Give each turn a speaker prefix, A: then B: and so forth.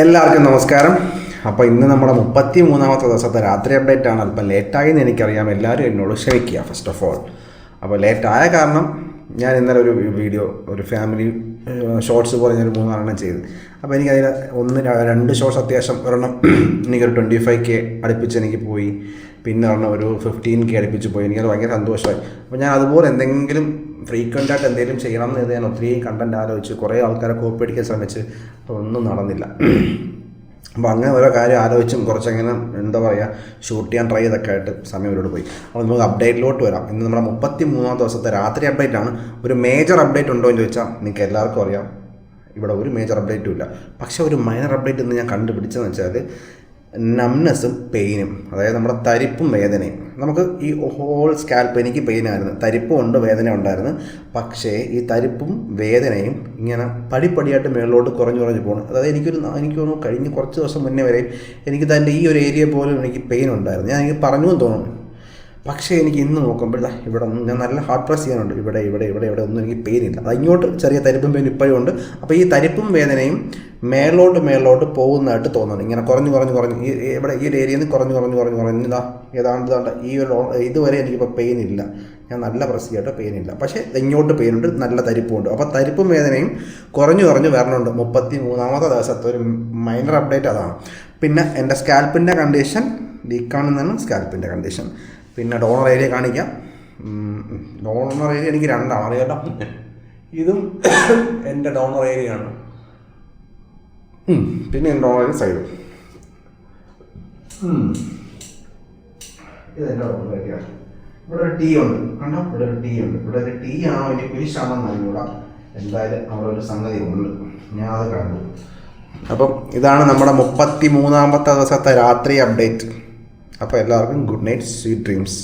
A: എല്ലാവർക്കും നമസ്കാരം. അപ്പോൾ ഇന്ന് നമ്മുടെ 33ാമത്തെ ദിവസത്തെ രാത്രി അപ്ഡേറ്റ് ആണ്. അല്പം ലേറ്റായി എന്ന് എനിക്കറിയാം, എല്ലാവരും എന്നോട് ക്ഷമിക്കുക ഫസ്റ്റ് ഓഫ് ഓൾ. അപ്പോൾ ലേറ്റായ കാരണം ഞാൻ ഇന്നലെ ഒരു വീഡിയോ, ഒരു ഫാമിലി ഷോർട്സ് പോലെ ഞാൻ 3 ചെയ്തു. അപ്പോൾ എനിക്കതിൽ 2 ഷോർട്സ് അത്യാവശ്യം ഒരെണ്ണം എനിക്കൊരു 25K അടുപ്പിച്ച് എനിക്ക് പോയി, പിന്നെ ഒരെണ്ണം ഒരു 15K അടുപ്പിച്ച് പോയി. എനിക്കത് ഭയങ്കര സന്തോഷമായി. അപ്പോൾ ഞാൻ അതുപോലെ എന്തെങ്കിലും ഫ്രീക്വൻ്റ് ആയിട്ട് എന്തെങ്കിലും ചെയ്യണം എന്ന് ഞാൻ ഒത്തിരി കണ്ടൻറ്റ് ആലോചിച്ച് കുറേ ആൾക്കാരെ കോപ്പി അടിക്കാൻ ശ്രമിച്ച് ഒന്നും നടന്നില്ല. അപ്പോൾ അങ്ങനെ ഓരോ കാര്യം ആലോചിച്ചും കുറച്ചങ്ങനെ എന്താ പറയുക ഷൂട്ട് ചെയ്യാൻ ട്രൈ ചെയ്തൊക്കെ ആയിട്ട് സമയം ഇവരോട് പോയി. അപ്പോൾ നമുക്ക് അപ്ഡേറ്റിലോട്ട് വരാം. ഇന്ന് നമ്മുടെ 33ാം ദിവസത്തെ രാത്രി അപ്ഡേറ്റ് ആണ്. ഒരു മേജർ അപ്ഡേറ്റ് ഉണ്ടോ എന്ന് ചോദിച്ചാൽ നിങ്ങൾക്ക് എല്ലാവർക്കും അറിയാം, ഇവിടെ ഒരു മേജർ അപ്ഡേറ്റും ഇല്ല. പക്ഷേ ഒരു മൈനർ അപ്ഡേറ്റ് ഇന്ന് ഞാൻ കണ്ടുപിടിച്ചതെന്ന് വെച്ചാൽ നംനെസ്സും പെയിനും, അതായത് നമ്മുടെ തരിപ്പും വേദനയും. നമുക്ക് ഈ ഹോൾ സ്കാൽപ്പ് എനിക്ക് പെയിനായിരുന്നു, തരിപ്പും ഉണ്ട്, വേദന ഉണ്ടായിരുന്നു. പക്ഷേ ഈ തരിപ്പും വേദനയും ഇങ്ങനെ പടിപ്പടിയായിട്ട് മുകളിലോട്ട് കുറഞ്ഞു പോകണം. അതായത് എനിക്ക് തോന്നുന്നു കഴിഞ്ഞ് കുറച്ച് ദിവസം മുന്നേ വരെ എനിക്ക് തന്നെ ഈ ഒരു ഏരിയ പോലും എനിക്ക് പെയിൻ ഉണ്ടായിരുന്നു. എനിക്ക് പറഞ്ഞു എന്ന് തോന്നുന്നു. പക്ഷേ എനിക്ക് ഇന്ന് നോക്കുമ്പോൾ ഇവിടെ ഒന്നും, ഞാൻ നല്ല ഹാർഡ് പ്രസ് ചെയ്യാനുണ്ട്, ഇവിടെ ഒന്നും എനിക്ക് പെയിൻ ഇല്ല. അത് ഇങ്ങോട്ട് ചെറിയ തരിപ്പും പെയിൻ ഇപ്പോഴും ഉണ്ട്. അപ്പോൾ ഈ തരിപ്പും വേദനയും മേലോട്ട് പോകുന്നതായിട്ട് തോന്നുന്നു. ഇങ്ങനെ കുറഞ്ഞ് ഈ ഒരു ഏരിയയിൽ നിന്ന് കുറഞ്ഞ് ഏതാണ്ട് ഈ ഒരു ഇതുവരെ എനിക്കിപ്പോൾ പെയിൻ ഇല്ല. ഞാൻ നല്ല പ്രസ് ചെയ്യട്ടെ, പെയിൻ ഇല്ല. പക്ഷേ ഇങ്ങോട്ട് പെയിനുണ്ട്, നല്ല തരിപ്പുണ്ട്. അപ്പോൾ തരിപ്പും വേദനയും കുറഞ്ഞു വരണുണ്ട്. 33ാമത്തെ ദിവസത്തെ ഒരു മൈനർ അപ്ഡേറ്റ് അതാണ്. പിന്നെ എൻ്റെ സ്കാൽപ്പിൻ്റെ കണ്ടീഷൻ വീക്കാണെന്നാണ് സ്കാൽപ്പിൻ്റെ കണ്ടീഷൻ. പിന്നെ ഡോണർ ഏരിയ കാണിക്കാം. ഡോണർ ഏരിയ എനിക്ക് 2 അറിയാലോ. ഇതും എൻ്റെ ഡോണർ ഏരിയയാണ്. പിന്നെ എൻ്റെ ഡോണർ ഏരിയ സൈഡ്. ഇത് എൻ്റെ ഡോണർ ഏരിയ. ഇവിടെ ഒരു ടീ ഉണ്ട്, കണ്ടോ? ഇവിടെ ഒരു ടീ ആണോ ഇനി കുരിശാണോ എന്നറിഞ്ഞൂടാ. എന്തായാലും അവിടെ ഒരു സംഗതി ഉണ്ട്, ഞാൻ അത് കണ്ടു. അപ്പം ഇതാണ് നമ്മുടെ 33ാമത്തെ ദിവസത്തെ രാത്രി അപ്ഡേറ്റ്. അപ്പോൾ എല്ലാവർക്കും ഗുഡ് നൈറ്റ്, സ്വീറ്റ് ഡ്രീംസ്.